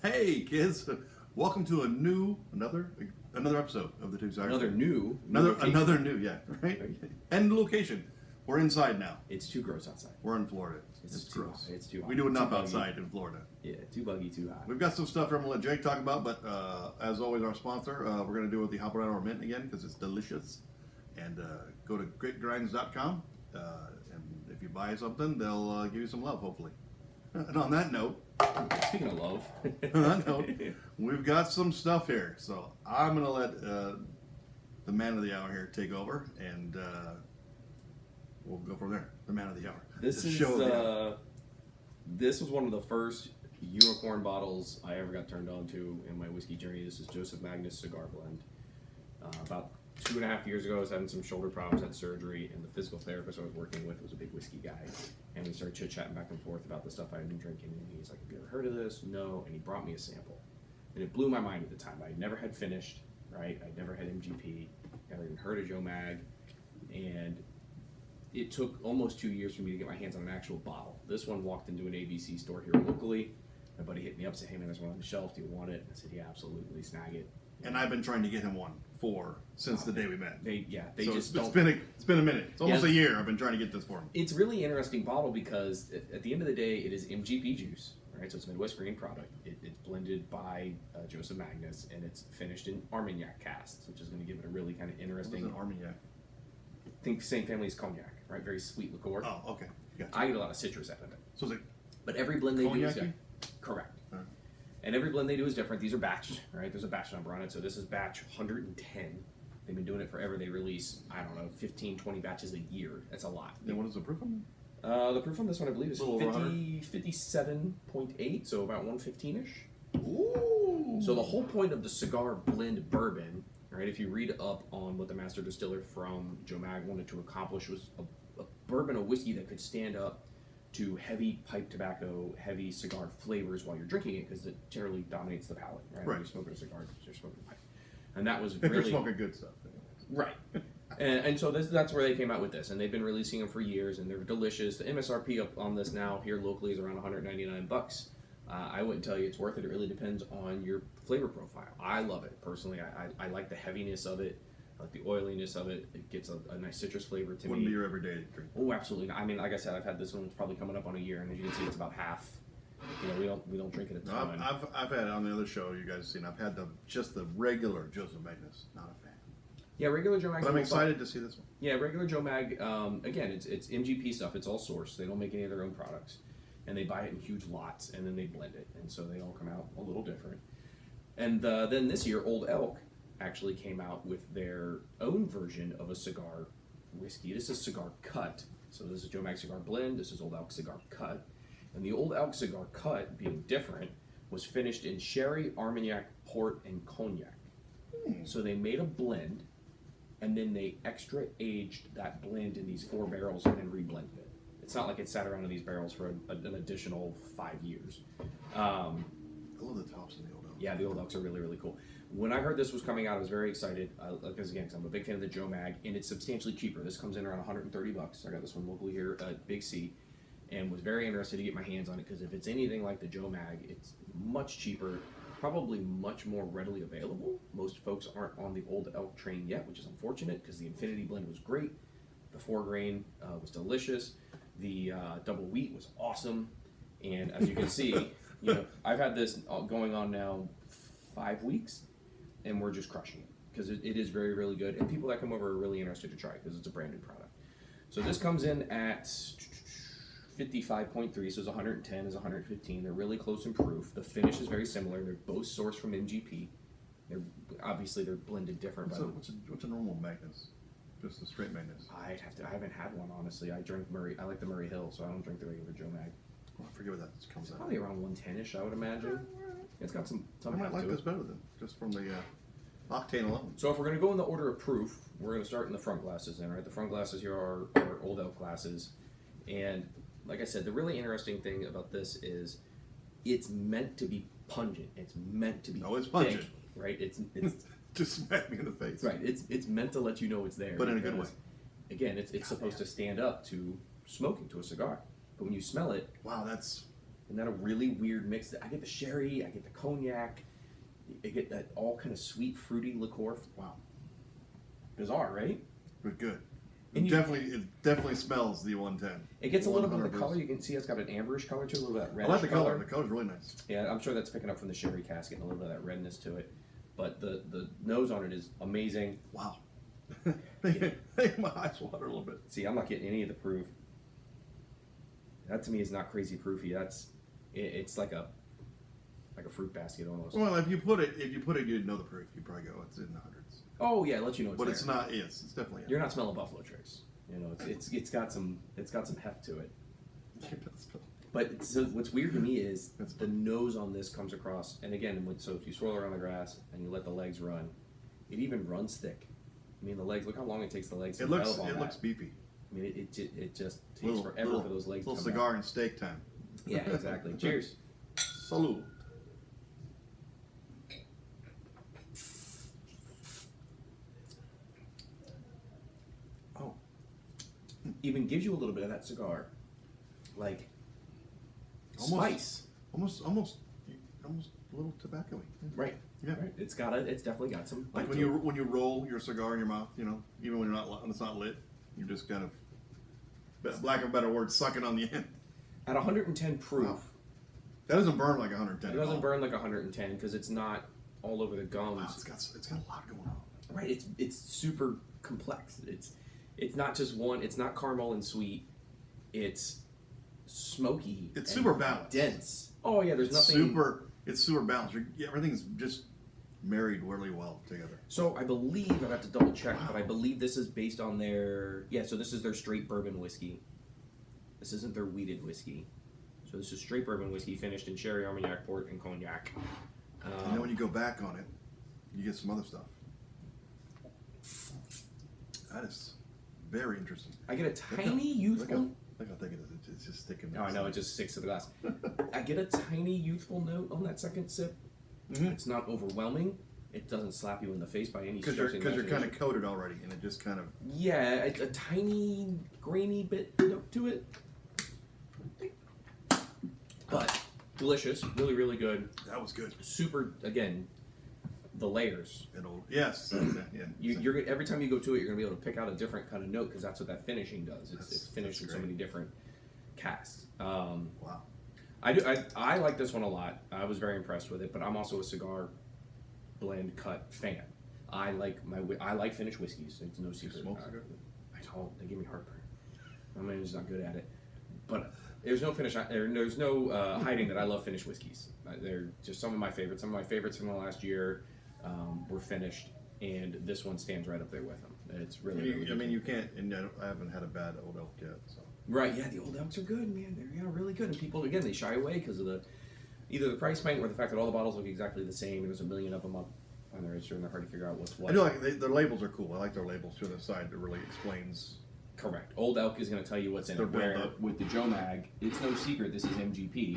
Hey kids, welcome to another episode of the Thetipsyirishman. Another new, yeah, right? And location. We're inside now. It's too gross outside. We're in Florida. It's too gross. hot. It's too hot. We do enough outside in Florida. Yeah, too buggy, too hot. We've got some stuff I'm going to let Jake talk about, but as always, our sponsor, we're going to do it with the habanero mint again because it's delicious. And go to greatgrinds.com, and if you buy something, they'll give you some love, hopefully. And on that note, we've got some stuff here. So I'm going to let the man of the hour here take over, and we'll go from there. The man of the hour. This was one of the first unicorn bottles I ever got turned on to in my whiskey journey. This is Joseph Magnus Cigar Blend. About 2.5 years ago, I was having some shoulder problems, had surgery, and the physical therapist I was working with was a big whiskey guy. And we started chit-chatting back and forth about the stuff I had been drinking. And he's like, have you ever heard of this? No. And he brought me a sample. And it blew my mind at the time. I never had finished, right? I never had MGP, never even heard of Joe Mag. And it took almost 2 years for me to get my hands on an actual bottle. This one walked into an ABC store here locally. My buddy hit me up, said, hey man, there's one on the shelf. Do you want it? I said, yeah, absolutely. Snag it. And I've been trying to get him one since the day we met. It's been a minute. It's almost a year I've been trying to get this for him. It's really interesting bottle because at the end of the day, it is MGP juice, right? So it's a Midwest green product. It's blended by Joseph Magnus, and it's finished in Armagnac casks, which is going to give it a really kind of interesting. What is an Armagnac? Think same family as cognac, right? Very sweet liqueur. Oh, okay. Gotcha. I get a lot of citrus out of it. So it's like, but every blend they do is correct. Right. And every blend they do is different. These are batched, right? There's a batch number on it. So this is batch 110. They've been doing it forever. They release, 15, 20 batches a year. That's a lot. And what is the proof on the proof on this one, I believe, is 57.8, so about 115-ish. Ooh. So the whole point of the cigar blend bourbon, right, if you read up on what the master distiller from Joe Mag wanted to accomplish was a bourbon, a whiskey that could stand up to heavy pipe tobacco, heavy cigar flavors while you're drinking it, because it generally dominates the palate, right? When you're smoking a cigar, you're smoking a pipe. And that was really... You're smoking good stuff. Right. and so that's where they came out with this, and they've been releasing them for years, and they're delicious. The MSRP up on this now here locally is around $199. I wouldn't tell you it's worth it. It really depends on your flavor profile. I love it personally. I like the heaviness of it. I like the oiliness of it. It gets a nice citrus flavor to me. Wouldn't be your everyday drink. Oh, absolutely. I mean, like I said, I've had this one. It's probably coming up on a year, and as you can see, it's about half. We don't drink it a ton. No, I've had it on the other show you guys have seen. I've had just the regular Joseph Magnus. Not a fan. Yeah, regular Joe Mag. But I'm excited to see this one. Yeah, regular Joe Mag. Again, it's MGP stuff. It's all sourced. They don't make any of their own products, and they buy it in huge lots, and then they blend it, and so they all come out a little different. And then this year, Old Elk actually came out with their own version of a cigar whiskey. This is Cigar Cut. So this is Joe Mag Cigar Blend. This is Old Elk Cigar Cut. And the Old Elk Cigar Cut, being different, was finished in sherry, Armagnac, port, and cognac. So they made a blend, and then they extra aged that blend in these 4 barrels and then reblended it. It's not like it sat around in these barrels for an additional 5 years. I love the tops of the Old Elk. Yeah, the Old Elks are really, really cool. When I heard this was coming out, I was very excited, because I'm a big fan of the Joe Mag, and it's substantially cheaper. This comes in around $130. I got this one locally here at Big C, and was very interested to get my hands on it, because if it's anything like the Joe Mag, it's much cheaper, probably much more readily available. Most folks aren't on the Old Elk train yet, which is unfortunate, because the Infinity Blend was great. The 4-grain was delicious. The double wheat was awesome. And as you can see, I've had this going on now 5 weeks, and we're just crushing it, because it is very, really good. And people that come over are really interested to try it, because it's a brand new product. So this comes in at 55.3, so it's 110 is 115. They're really close in proof. The finish is very similar. They're both sourced from MGP. They're blended different. What's a normal Magnus? Just a straight Magnus. I haven't had one, honestly. I like the Murray Hill, so I don't drink the regular Joe Mag. Well, I forget what that comes out. Probably around 110ish, I would imagine. It's got some. I might like this better than just from the octane alone. So if we're going to go in the order of proof, we're going to start in the front glasses. Then, right? The front glasses here are Old Elk glasses, and like I said, the really interesting thing about this is it's meant to be pungent. It's meant to be. Oh, it's pungent, thick, right? It's just smack me in the face. Right. It's meant to let you know it's there, but in a good way. Again, it's supposed to stand up to smoking, to a cigar. But when you smell it, wow, that's and then a really weird mix. I get the sherry, I get the cognac, I get that all kind of sweet, fruity liqueur. Wow. Bizarre, right? But good. And It definitely smells the 110. It gets a little bit of the 100%. color. You can see it's got an amberish color to it, a little bit of that I reddish like the color. color. The color's really nice. Yeah, I'm sure that's picking up from the sherry cask, getting a little bit of that redness to it. But the nose on it is amazing. Wow. Make my eyes water a little bit. See, I'm not getting any of the proof. That to me is not crazy proofy. It's like a fruit basket almost. Well, if you put it, you'd know the proof. You'd probably go, it's in the hundreds. Oh yeah, it lets you know it's But there. it's not. It's definitely. You're not smelling Buffalo Trace. You know, it's got some heft to it. But so what's weird to me is the nose on this comes across, and again, so if you swirl around the grass and you let the legs run, it even runs thick. I mean, the legs. Look how long it takes the legs to develop on that. It looks beefy. I mean, it just takes forever for those legs to Little come cigar out. and steak time. Yeah, exactly. Cheers. Salud. Oh, Even gives you a little bit of that cigar, like Almost- spice. almost a little tobacco-y. Right. Yeah. Right. It's definitely got some. Like bite when you roll your cigar in your mouth, you know, even when it's not lit, you're just kind of, lack of a better word, sucking on the end. at 110 proof. Wow. That doesn't burn like 110. It doesn't burn like 110 because it's not all over the gums. Wow, it's got a lot going on. Right. It's super complex. It's not just one. It's not caramel and sweet. It's smoky. It's and super balanced. dense. Oh yeah. There's nothing. It's super balanced. Everything's just married really well together. So I believe I have to double check, but I believe this is based on their So this is their straight bourbon whiskey. This isn't their wheated whiskey. So this is straight bourbon whiskey finished in sherry, Armagnac, port, and cognac. And then when you go back on it, you get some other stuff. That is very interesting. I get a tiny youthful. Look how thick it is. It's just sticking. Oh, I know, it just sticks to the glass. I get a tiny youthful note on that second sip. Mm-hmm. It's not overwhelming. It doesn't slap you in the face by any Because stretch of the you're kind imagination. of coated already, and it just kind of. Yeah, a tiny grainy bit note to it. But delicious, really, really good. That was good. Super, again, the layers. Yes. Yeah. You're every time you go to it, you're gonna be able to pick out a different kind of note because that's what that finishing does. It's finished in so many different casks. Wow. I like this one a lot. I was very impressed with it, but I'm also a cigar blend cut fan. I like finished whiskeys. It's no secret. Smoke cigar? I don't. They give me heartburn. I'm just not good at it. But there's no there's no hiding that I love finished whiskeys. They're just some of my favorites. Some of my favorites from the last year were finished, and this one stands right up there with them. It's really. I mean, you can't. And I haven't had a bad old elk yet. So. Right, yeah, the old elks are good, man. They're really good, and people again they shy away because of either the price point or the fact that all the bottles look exactly the same. And there's a million of them up on their register, and they're hard to figure out what's what. I do like their labels are cool. I like their labels to the side that really explains. Correct. Old Elk is going to tell you what's in Their it. Where build-up. with the Joe Mag, it's no secret this is MGP,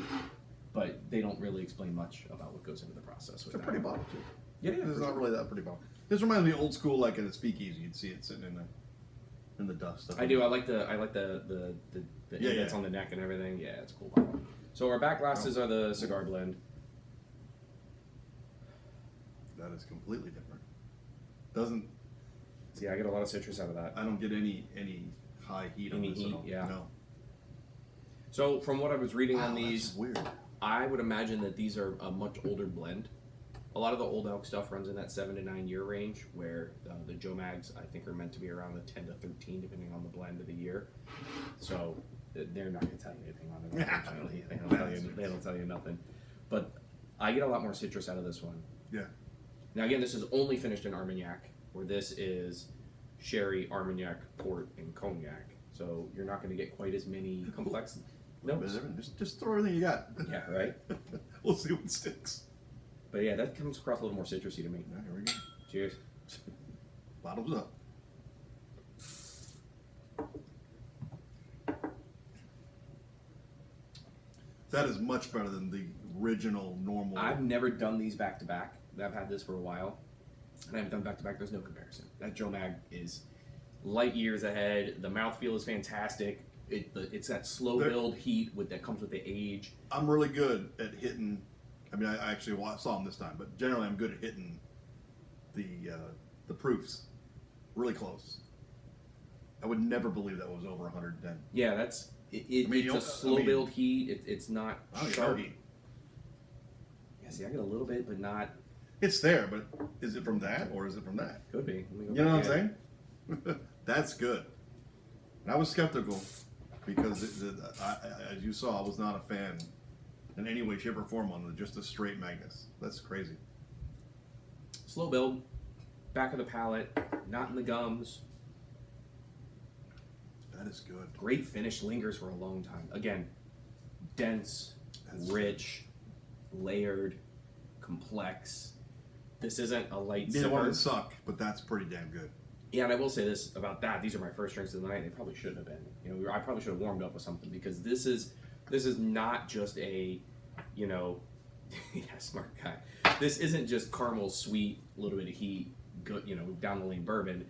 but they don't really explain much about what goes into the process. It's a pretty bottle too. Yeah, This is for not sure. really that pretty bottle. This reminds me of old school, like in a speakeasy. You'd see it sitting in the dust. I do. I like the Yeah, indents yeah. on the neck and everything. Yeah, it's a cool bottle. So our back glasses are the cigar blend. That is completely different. Doesn't See, I get a lot of citrus out of that. I don't get any high heat on Any this heat, at all. yeah. No. So from what I was reading on Wow, these, that's weird. I would imagine that these are a much older blend. A lot of the Old Elk stuff runs in that 7 to 9 year range, where the Joe Mags I think are meant to be around the 10 to 13, depending on the blend of the year. So they're not going to tell you anything on it. Unfortunately, they don't tell you nothing. But I get a lot more citrus out of this one. Yeah. Now again, this is only finished in Armagnac, where this is sherry, Armagnac, port, and cognac. So you're not going to get quite as many complex notes. Just throw everything you got. Yeah, right. We'll see what sticks. But yeah, that comes across a little more citrusy to me. Yeah, here we go. Cheers. Bottoms up. That is much better than the original normal. I've never done these back to back. I've had this for a while, and I haven't done back to back. There's no comparison. That Joe Mag is light years ahead. The mouthfeel is fantastic. It's that slow build heat that comes with the age. I'm really good at hitting. I mean, I actually saw them this time, but generally I'm good at hitting the proofs really close. I would never believe that was over 110. Yeah, that's it. I mean, it's a slow build heat. It's not sharp. Heat. Yeah, see, I get a little bit, but not. It's there, but is it from that or is it from that? Could be. You know what I'm saying? That's good. And I was skeptical because, as you saw, I was not a fan in any way, shape, or form on just a straight Magnus. That's crazy. Slow build, back of the palate, not in the gums. That is good. Great finish, lingers for a long time. Again, dense, rich, layered, complex. This isn't a light Neither sipper. one would suck, but that's pretty damn good. Yeah, and I will say this about that. These are my first drinks of the night. They probably shouldn't have been. You know, I probably should have warmed up with something because this is not just a, you know, yeah, smart guy. This isn't just caramel sweet, a little bit of heat, good, you know, down the lane bourbon.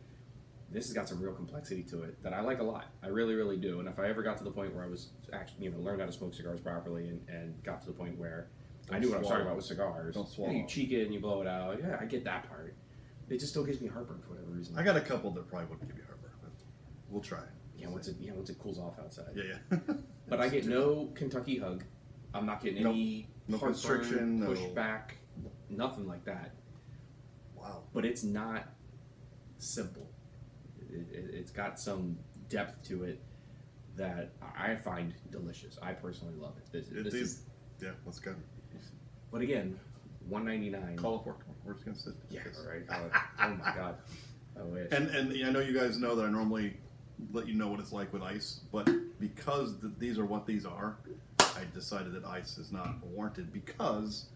This has got some real complexity to it that I like a lot. I really, really do. And if I ever got to the point where I was actually, you know, learned how to smoke cigars properly and got to the point where I knew what I was talking about with cigars. Don't swallow. You cheek it and you blow it out. Yeah, I get that part. It just still gives me heartburn for whatever reason. I got a couple that probably wouldn't give you heartburn, but we'll try. Yeah, once it cools off outside. Yeah. But I get no Kentucky hug. I'm not getting any no heartburn, constriction, no pushback, nothing like that. Wow. But it's not simple. It's got some depth to it that I find delicious. I personally love it. This is, yeah, let's go. but again, $1.99. Call it for. We're just gonna sit. Yeah, right. Oh my god. I wish. And I know you guys know that I normally let you know what it's like with ice, but because these are what these are, I decided that ice is not warranted because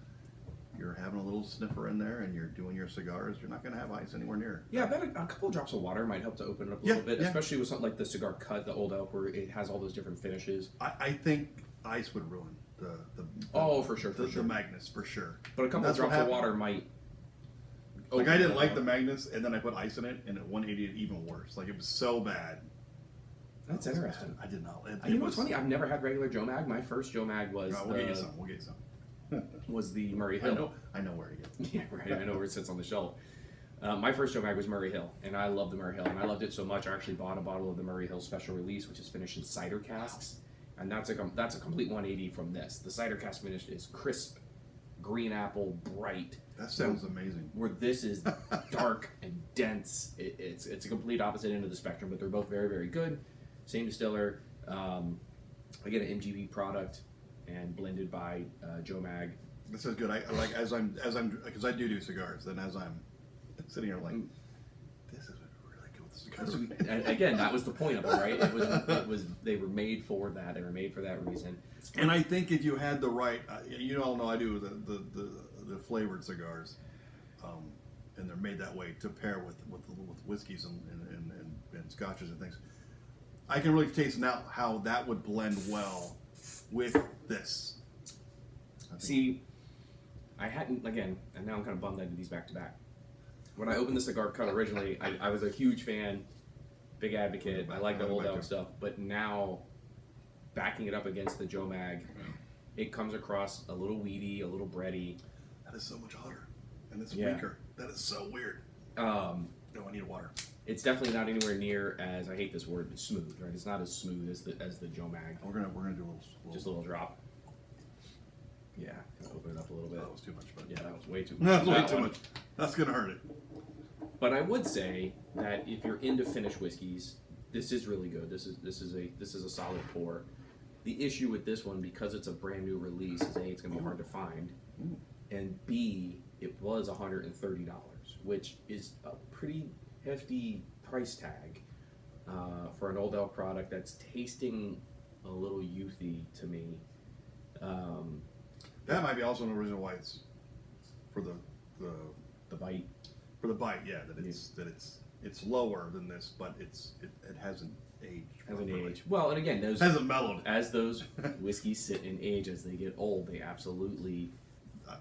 you're having a little sniffer in there and you're doing your cigars. You're not going to have ice anywhere near. Yeah, I bet a couple of drops of water might help to open it up a little bit, especially with something like the Cigar Cut, the Old Elk, where it has all those different finishes. I think ice would ruin the for sure. the Magnus for sure. But a couple of drops of water might. Like I didn't like the Magnus, and then I put ice in it, and at 180 it even worse. Like it was so bad. That's interesting. I did not. You know what's funny? I've never had regular Joe Mag. My first Joe Mag was we'll get you some. We'll get you some. Was the Murray Hill. I know where to get. Yeah, right. I know where it sits on the shelf. My first Joe Mag was Murray Hill, and I love the Murray Hill, and I loved it so much I actually bought a bottle of the Murray Hill Special Release, which is finished in cider casks, and that's a complete 180 from this. The cider cask finish is crisp, green apple, bright. That sounds amazing. Where this is dark and dense. It's a complete opposite end of the spectrum, but they're both very, very good. Same distiller. I get an MGB product and blended by Joe Mag. This is good. I like as I'm because I do cigars. Then as I'm sitting here like, this is really good with cigars. And again, that was the point of it, right? It was they were made for that. They were made for that reason. And I think if you had the right, you all know I do the flavored cigars, and they're made that way to pair with whiskeys and scotches and things. I can really taste now how that would blend well with this. See, I hadn't, again, and now I'm kind of bummed I did these back to back. When I opened the Cigar Cut originally, I was a huge fan, big advocate. I like the Old Elk stuff, but now backing it up against the Joe Mag, it comes across a little weedy, a little bready. That is so much hotter, and it's weaker. That is so weird. No, I need water. It's definitely not anywhere near as, I hate this word, but smooth, right? It's not as smooth as the Joe Mag. We're gonna do a little just a little drop. Yeah, gonna open it up a little bit. That was too much, but yeah, that was way too much. That was way too much. That's gonna hurt it. But I would say that if you're into finished whiskeys, this is really good. This is a solid pour. The issue with this one, because it's a brand new release, is A, it's gonna be hard to find, and B, it was $130, which is a pretty hefty price tag for an Old Elk product that's tasting a little youthy to me. That might be also an reason why it's for the bite. For the bite, yeah. It's lower than this, but it hasn't aged. Well, and again, those hasn't mellowed. As those whiskeys sit in age, as they get old, they absolutely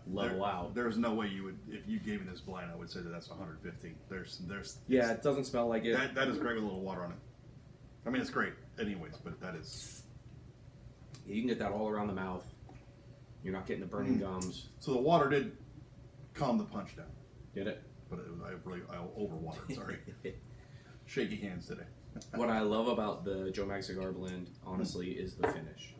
level out. There's no way you would, if you gave me this blind, I would say that's 115. There's. Yeah, it doesn't smell like it. That is great with a little water on it. I mean, it's great, anyways. But that is. You can get that all around the mouth. You're not getting the burning gums. So the water did calm the punch down, Did it? but I overwatered. Sorry. Shaky hands today. What I love about the Joe Mag Cigar Blend, honestly, is the finish.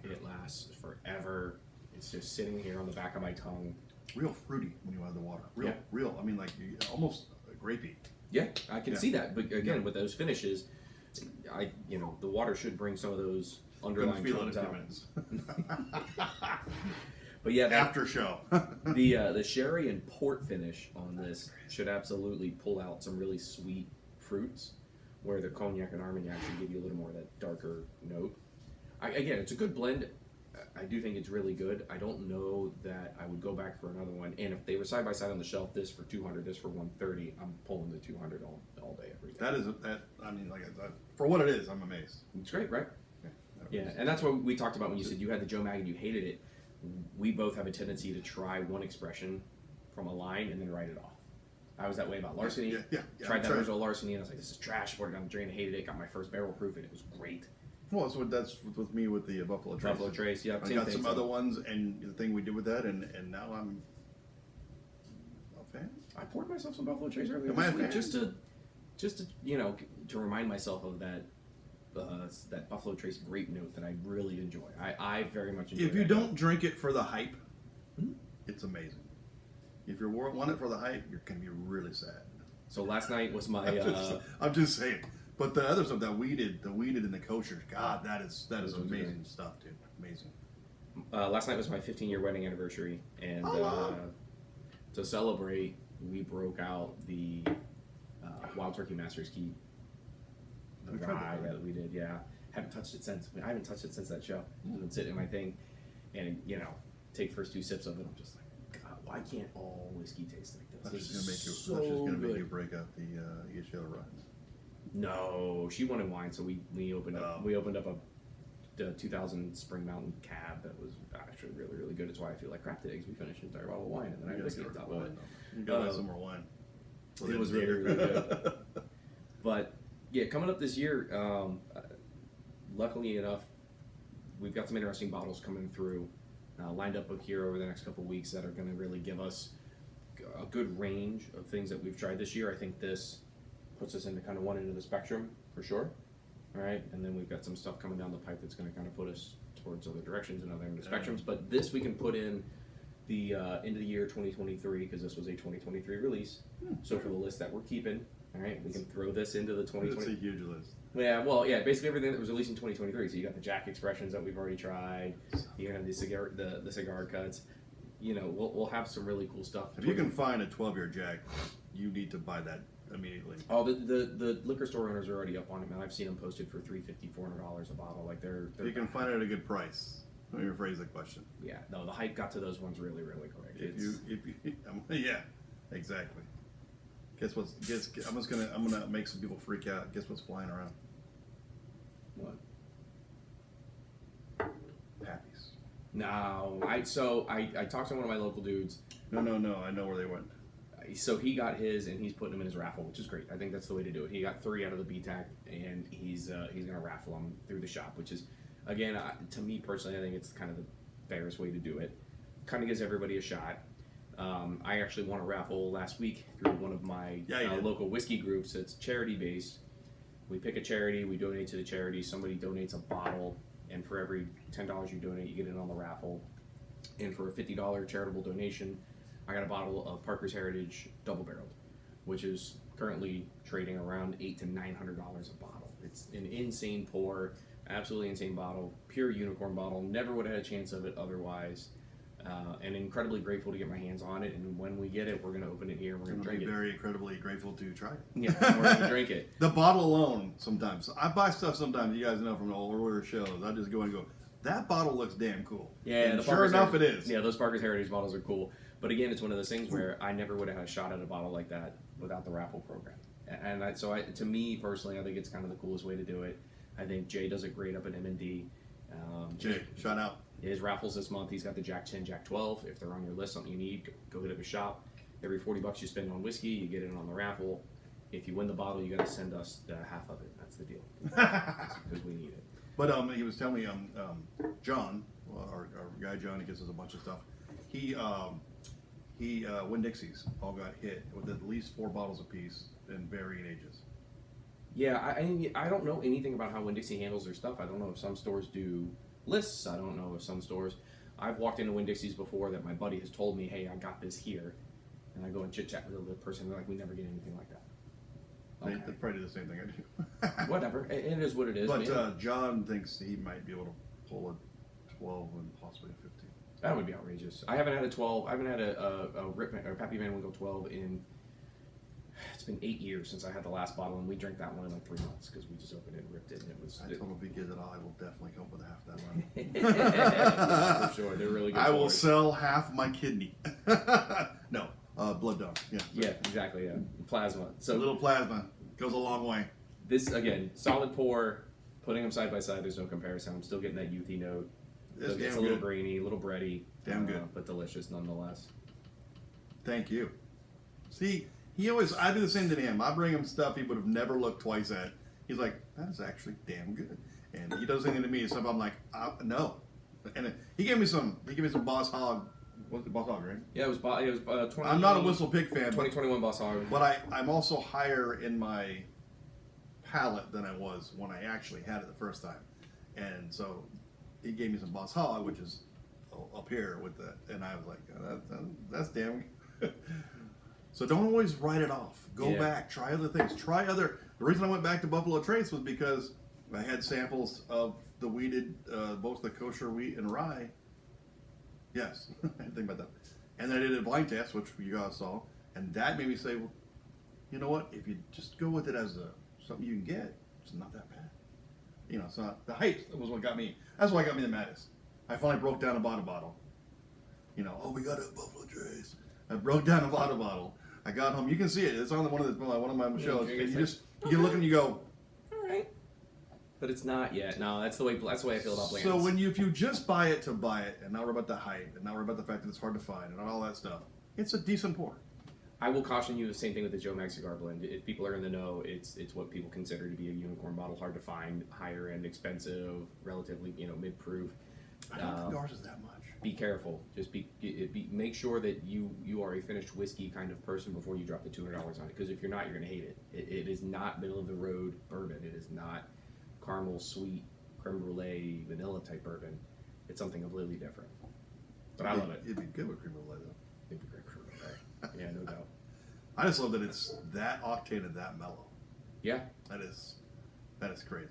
It lasts forever. It's just sitting here on the back of my tongue. Real fruity when you add the water. Yeah. Real. I mean, like almost grapey. Yeah, I can Yeah. see that. But again, Yeah. with those finishes, the water should bring some of those Couldn't underlying feel it in tones 2 out. minutes. But yeah, After show. the sherry and port finish on this should absolutely pull out some really sweet fruits, where the cognac and Armagnac should give you a little more of that darker note. Again, it's a good blend. I do think it's really good. I don't know that I would go back for another one. And if they were side by side on the shelf, this for $200, this for $130, I'm pulling the $200 all day, every day. That is that. I mean, like for what it is, I'm amazed. It's great, right? That Yeah, was- and that's what we talked about when you said you had the Joe Mag and you hated it. We both have a tendency to try one expression from a line and then write it off. I was that way about Larceny. Yeah. Tried that original Larceny and I was like, this is trash. Poured it down the drain, hated it. Got my first barrel proof and it was great. Well, that's with me with the Buffalo Trace. Buffalo Trace, yeah. I got some other ones, and the thing we did with that, and now I'm a fan. I poured myself some Buffalo Trace earlier Am I a this week fan? just to to remind myself of that Buffalo Trace grape note that I really enjoy. I very much enjoy. If you that don't note. drink it for the hype, Hmm? it's amazing. If you want it for the hype, you're gonna be really sad. So last night was my I'm just saying. But the other stuff, the weeded and the kosher, God, that is Those are amazing good. stuff, dude. Amazing. last night was my 15-year wedding anniversary, and to celebrate, we broke out the Wild Turkey Master's Key. The We tried that rye already. that we did, yeah. Haven't touched it since. I haven't touched it since that show. It's been sitting in my thing, and take first 2 sips of it. I'm just like, God, why can't all whiskey taste like this? That's This just gonna make you. is so That's just gonna good. make you break out the each other rye. No, she wanted wine, so we opened up Oh. we opened up the 2000 Spring Mountain Cab that was actually really, really good. It's why I feel like crap today because we finished an entire bottle of wine and then I You had gotta whiskey get on top more of wine, it. though. You gotta have some more wine. It was really, really good. But yeah, coming up this year, luckily enough, we've got some interesting bottles coming through, lined up here over the next couple of weeks that are going to really give us a good range of things that we've tried this year. I think this puts us into kind of one end of the spectrum for sure. All right, and then we've got some stuff coming down the pipe that's going to kind of put us towards other directions and other end of the spectrums. But this we can put in the end of the year 2023 because this was a 2023 release. So for the list that we're keeping, all right, we can throw this into the It's 2020. a huge list. Yeah, well, yeah, basically everything that was released in 2023. So you got the Jack expressions that we've already tried. You have the cigar cuts. We'll have some really cool stuff. If you can find a 12-year Jack, you need to buy that immediately. Oh, the liquor store owners are already up on it, man. I've seen them posted for $350, $400 a bottle. Like they're If you can find it at a good price. Let me rephrase the question. yeah. No, the hype got to those ones really, really quick. If you, yeah, exactly. I'm gonna make some people freak out. Guess what's flying around? What? Pappies. No, I talked to one of my local dudes. No. I know where they went. So he got his and he's putting them in his raffle, which is great. I think that's the way to do it. He got 3 out of the BTAC and he's gonna raffle them through the shop, which is, again, to me personally, I think it's kind of the fairest way to do it. Kind of gives everybody a shot. I actually won a raffle last week through one of my local whiskey groups. It's charity based. We pick a charity, we donate to the charity. Somebody donates a bottle, and for every $10 you donate, you get in on the raffle. And for a $50 charitable donation, I got a bottle of Parker's Heritage Double Barreled, which is currently trading around $800 to $900 a bottle. It's an insane pour, absolutely insane bottle, pure unicorn bottle. Never would have had a chance of it otherwise. And incredibly grateful to get my hands on it. And when we get it, we're going to open it here and we're going to drink it. Very incredibly grateful to try it. Yeah, we're going to drink it. The bottle alone, sometimes. I buy stuff sometimes, you guys know from the older shows. I just go and go, that bottle looks damn cool. Yeah, and the sure Parker's enough, it Heritage- is. Yeah, those Parker's Heritage bottles are cool. But again, it's one of those things where I never would have had a shot at a bottle like that without the raffle program. And to me personally, I think it's kind of the coolest way to do it. I think Jay does it great up at M&D. Jay, shout out. His raffles this month, he's got the Jack 10, Jack 12. If they're on your list, something you need, go hit up his shop. Every $40 you spend on whiskey, you get in on the raffle. If you win the bottle, you got to send us half of it. That's the deal, because we need it. But he was telling me, John, our guy John, he gives us a bunch of stuff. He Winn-Dixies all got hit with at least 4 bottles apiece in varying ages. Yeah, I don't know anything about how Winn-Dixie handles their stuff. I don't know if some stores do lists. I don't know if some stores. I've walked into Winn-Dixie's before that my buddy has told me, hey, I got this here. And I go and chit chat with the person. They're like, we never get anything like that. They Okay. probably do the same thing I do. Whatever. It is what it is. But John thinks he might be able to pull a 12 and possibly a 15. That would be outrageous. I haven't had a 12. I haven't had a Ripman or Pappy Van Winkle 12 in. It's been 8 years since I had the last bottle, and we drank that one in like 3 months because we just opened it and ripped it, and it was. I told him if he gives it all, I will definitely come up with half that one. For sure, they're really good. I will boys. sell half my kidney. No, blood donor. Yeah. Yeah, exactly. Yeah, plasma. A So little plasma goes a long way. this again, solid pour. Putting them side by side, there's no comparison. I'm still getting that youthy note. It's It's damn a little good. grainy, a little bready. Damn good. But delicious nonetheless. Thank you. See, I do the same to him. I bring him stuff he would have never looked twice at. He's like, that is actually damn good. And he does anything to me, stuff I'm like, no. And he gave me some Boss Hog. What's the Boss Hog, right? Yeah, it was 20. I'm not a Whistle Pig fan, 2021 Boss Hog. but I'm also higher in my palate than I was when I actually had it the first time. And so he gave me some Boss Hog, which is up here with that, and I was like, that's damn good. So don't always write it off. Go Yeah. back, try other things. The reason I went back to Buffalo Trace was because I had samples of the wheated, both the kosher wheat and rye. Yes, I didn't think about that. And then I did a blind test, which you guys saw, and that made me say, well, you know what? If you just go with it as something you can get, it's not that bad. You know, it's not the hype was what got me. That's why got me the maddest. I finally broke down and bought a bottle. You know, we got a Buffalo Trace. I broke down and bought a bottle. I got home. You can see it. It's on one of my shows. And you look and you go, All right. But it's not yet. No, that's the way I feel about blands. so if you just buy it to buy it and not worry about the hype and not worry about the fact that it's hard to find and all that stuff, it's a decent pour. I will caution you the same thing with the Joe Mag Cigar blend. If people are in the know, it's what people consider to be a unicorn bottle, hard to find, higher end, expensive, relatively mid proof. I don't think ours is that much. Be careful. Just make sure that you are a finished whiskey kind of person before you drop the $200 on it. Because if you're not, you're going to hate it. It is not middle of the road bourbon. It is not caramel, sweet, creme brulee, vanilla type bourbon. It's something completely different. But I love it. It'd be good with cream brulee though. It'd be great creme brulee. Yeah, no doubt. I just love that it's that octane and that mellow. Yeah. That is crazy.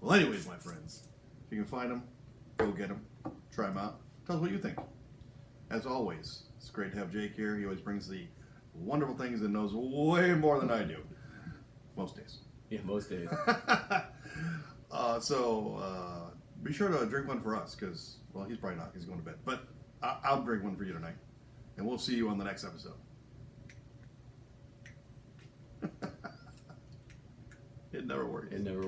Well, anyways, my friends, if you can find them, go get them, try them out. Tell us what you think. As always, it's great to have Jake here. He always brings the wonderful things and knows way more than I do. Most days. Yeah, most days. So be sure to drink one for us because, well, he's probably not. He's going to bed. But I'll drink one for you tonight. And we'll see you on the next episode. It never works. It never